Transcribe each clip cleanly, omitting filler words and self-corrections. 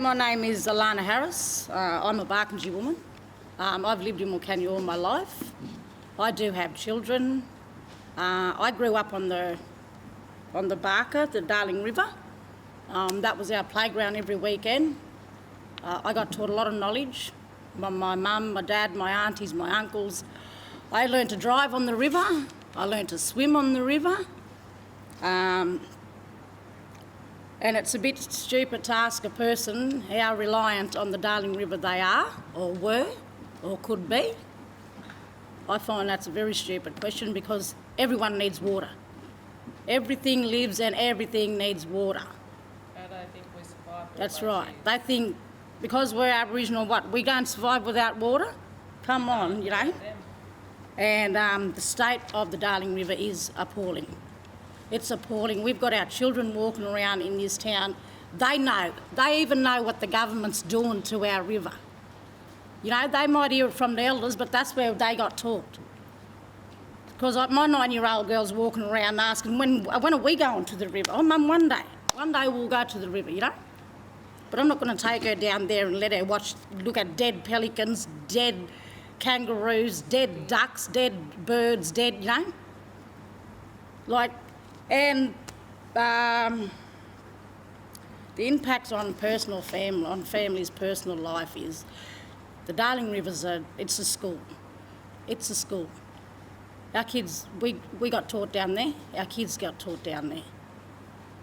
My name is Alana Harris. I'm a Wilcannia woman. I've lived in Wilcannia all my life. I do have children. I grew up on the Barker, the Darling River. That was our playground every weekend. I got taught a lot of knowledge by my mum, my dad, my aunties, my uncles. I learned to drive on the river. I learned to swim on the river. And it's a bit stupid to ask a person how reliant on the Darling River they are, or were, or could be. I find that's a very stupid question because everyone needs water. Everything lives and everything needs water. I don't think we survive. That's right. They think because we're Aboriginal, we don't survive without water? Come on, you know. And the state of the Darling River is appalling. It's appalling. We've got our children walking around in this town. They know. They even know what the government's doing to our river. You know, they might hear it from the elders, but that's where they got taught. Because my 9-year-old girl's walking around asking, when are we going to the river? Oh, Mum, one day. One day we'll go to the river, you know? But I'm not going to take her down there and let her look at dead pelicans, dead kangaroos, dead ducks, dead birds, dead, you know? And the impact on family's personal life is the Darling River's it's a school. It's a school. Our kids, we got taught down there. Our kids got taught down there.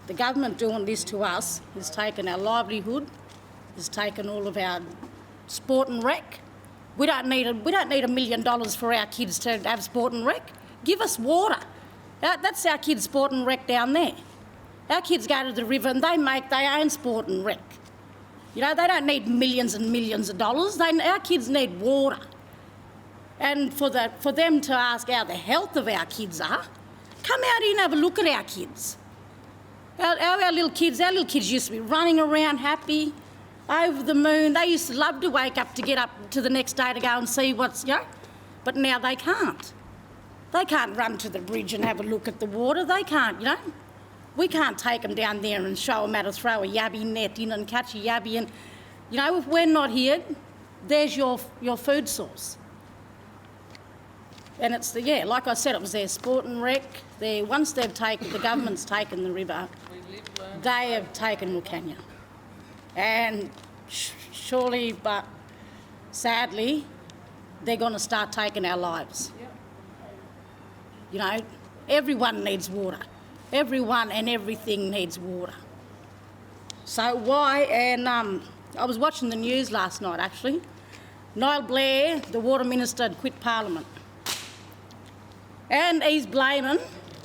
The government doing this to us has taken our livelihood, has taken all of our sport and rec. We don't need $1 million for our kids to have sport and rec. Give us water. That's our kids' sport and rec down there. Our kids go to the river and they make their own sport and rec. You know, they don't need millions and millions of dollars. Our kids need water. And for them to ask how the health of our kids are, come out here and have a look at our kids. Our little kids used to be running around happy, over the moon. They used to love to wake up to get up to the next day to go and see what's, you know, but now they can't. They can't run to the bridge and have a look at the water. They can't, you know. We can't take them down there and show them how to throw a yabby net in and catch a yabby. And, you know, if we're not here, there's your food source. And it's like I said, it was their sport and rec. Once the government's taken the river, they have taken Wilcannia. And surely, but sadly, they're going to start taking our lives. You know, everyone needs water. Everyone and everything needs water. So why, and I was watching the news last night actually. Niall Blair, the water minister, had quit Parliament. And he's blaming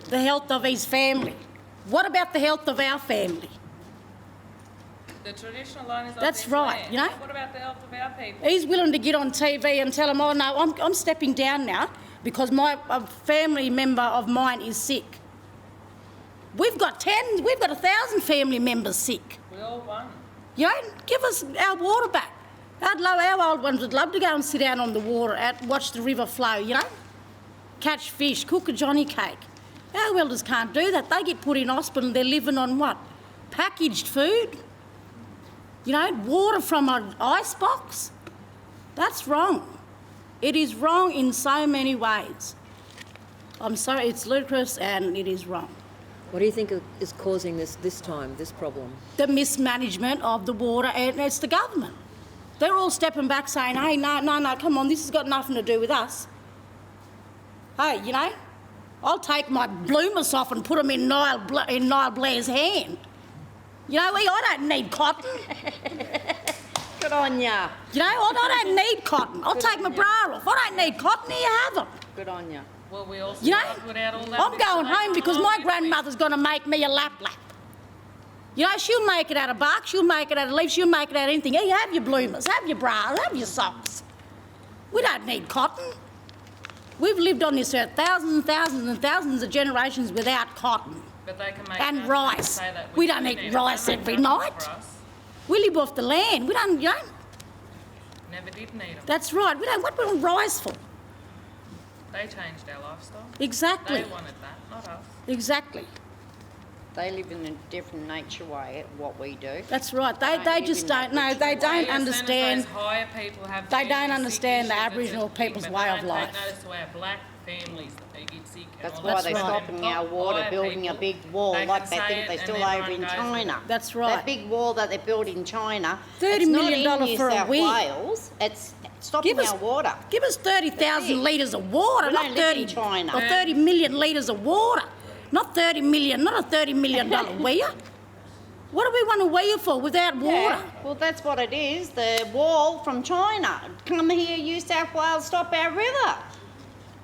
the health of his family. What about the health of our family? The traditional owners of That's this right, land. you know. What about the health of our people? He's willing to get on TV and tell them, oh no, I'm stepping down now because a family member of mine is sick. We've got 1,000 family members sick. We all won. You know, give us our water back. Our old ones would love to go and sit down on the water and watch the river flow, you know, catch fish, cook a Johnny cake. Our elders can't do that. They get put in hospital and they're living on what? Packaged food? You know, water from an icebox? That's wrong. It is wrong in so many ways. I'm sorry, it's ludicrous and it is wrong. What do you think is causing this problem? The mismanagement of the water, and it's the government. They're all stepping back saying, hey, no, come on, this has got nothing to do with us. Hey, you know, I'll take my bloomers off and put them in Niall Blair's hand. You know, I don't need cotton. Good on ya. You know, I don't need cotton. I'll take my bra off. I don't need cotton. Here you have them. Good on ya. Well, we also You know, without all that. I'm going home because my grandmother's going to make me a lap. You know, she'll make it out of bark, she'll make it out of leaves, she'll make it out of anything. Here, have your bloomers, have your bras, have your socks. We don't need cotton. We've lived on this earth thousands and thousands and thousands of generations without cotton. But they can make and rice. Say that we don't eat rice every night. We live off the land. We don't, you know. Never did need them. That's right. What we want rice for? They changed our lifestyle. Exactly. They wanted that, not us. Exactly. They live in a different nature way at what we do. That's right. They just don't know. They don't understand. Higher people have They don't genetic understand the issues, Aboriginal that's the thing, people's but way they of don't life. take notice to our black families that they get sick. and That's all why that they're stuff. stopping They've our got water, higher building a people, big wall they like can they say think it they're and still everyone over in goes with China. it. That's right. That big wall that they built in China, $30 it's not million in New for a South weir. Wales, it's stopping Give us- our water. Give us 30,000 litres of water, We not don't live 30 in China. or 30 million litres of water, not 30 million, not a $30 million weir. What do we want a weir for without water? Yeah, well, that's what it is. The wall from China. Come here, New South Wales, stop our river.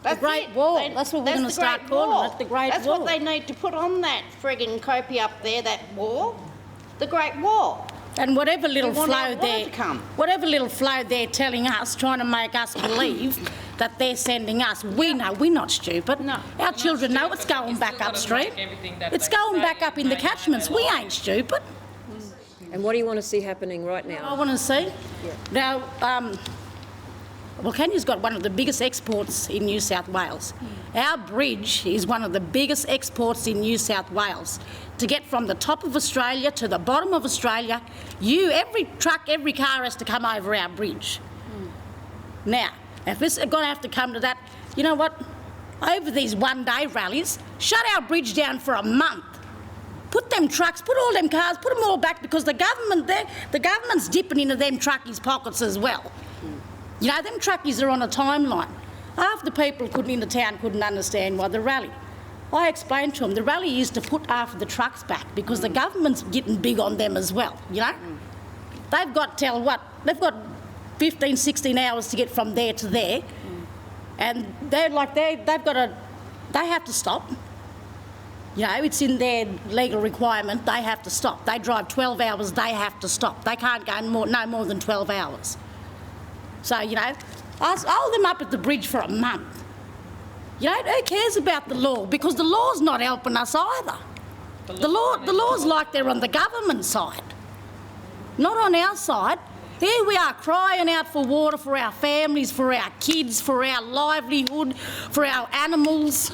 That's Great it. Wall. That's what we're gonna the start Great calling Wall. it, the Great That's Wall. what they need to put on that friggin' copy up there, that wall. The Great Wall. And whatever little We want our flow water they're, to come. whatever little flow they're telling us, trying to make us believe that they're sending us, we know we're not stupid. No. Our children know it's stupid, but going you back still gotta upstream. make everything that It's they going say back up in the they know catchments. they We lie. ain't stupid. And what do you want to see happening right I now? want to see. Now, Wilcannia's got one of the biggest exports in New South Wales. Our bridge is one of the biggest exports in New South Wales. To get from the top of Australia to the bottom of Australia, every truck, every car has to come over our bridge. Now, if it's going to have to come to that, you know what? Over these one-day rallies, shut our bridge down for a month. Put them trucks, put all them cars, put them all back, because the government's dipping into them truckies' pockets as well. You know, them truckies are on a timeline. Half the people in the town couldn't understand why the rally. I explained to them the rally is to put half of the trucks back because the government's getting big on them as well, you know. They've got, they've got 15, 16 hours to get from there to there, and they have to stop. You know, it's in their legal requirement, they have to stop. They drive 12 hours, they have to stop. They can't go no more than 12 hours. So, you know, I'll hold them up at the bridge for a month. You know, who cares about the law? Because the law's not helping us either. The law's like they're on the government side, not on our side. Here we are crying out for water for our families, for our kids, for our livelihood, for our animals,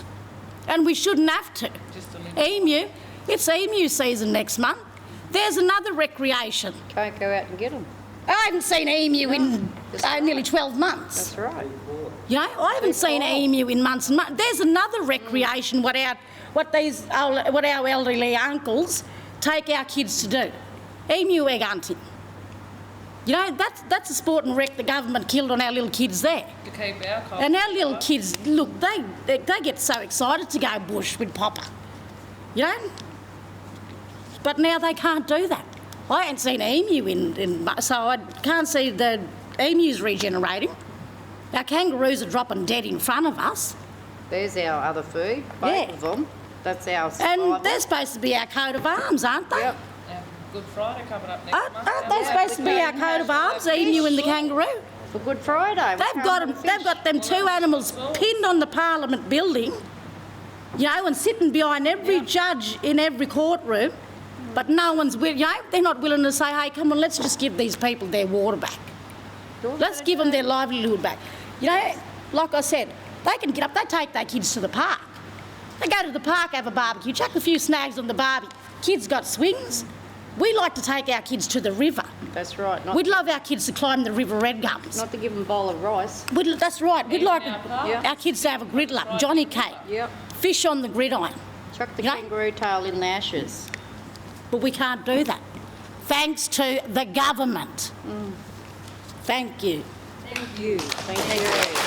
and we shouldn't have to. Emu, it's emu season next month. There's another recreation. Can't go out and get them. I haven't seen an emu in nearly 12 months. That's right. You know, I haven't seen an emu in months and months. There's another recreation what our elderly uncles take our kids to do. Emu egg hunting. You know, that's a sport and rec the government killed on our little kids there. To keep our culture And our little alive. kids, look, they get so excited to go bush with Papa. You know? But now they can't do that. I ain't seen an emu so I can't see the emus regenerating. Our kangaroos are dropping dead in front of us. There's our other food, both Yeah. of them. That's our survival. And they're supposed to be our coat of arms, aren't they? Yep. Good Friday coming up next month. Aren't they supposed to be our coat of arms, the emu and the kangaroo? For Good Friday. They've got them two animals pinned on the Parliament building, you know, and sitting behind every judge in every courtroom, but no one's willing, you know, they're not willing to say, hey, come on, let's just give these people their water back. Let's give them their livelihood back. You know, like I said, they can get up, they take their kids to the park. They go to the park, have a barbecue, chuck a few snags on the barbie. Kids got swings. We like to take our kids to the river. That's right. We'd love our kids to climb the River Red Gums. Not to give them a bowl of rice. That's right. We'd like Yeah. our kids to have a griddle up, Johnny cake, Yep. fish on the gridiron. Chuck the Yeah. kangaroo tail in the ashes. But we can't do that. Thanks to the government. Thank you. Thank you. Thank you.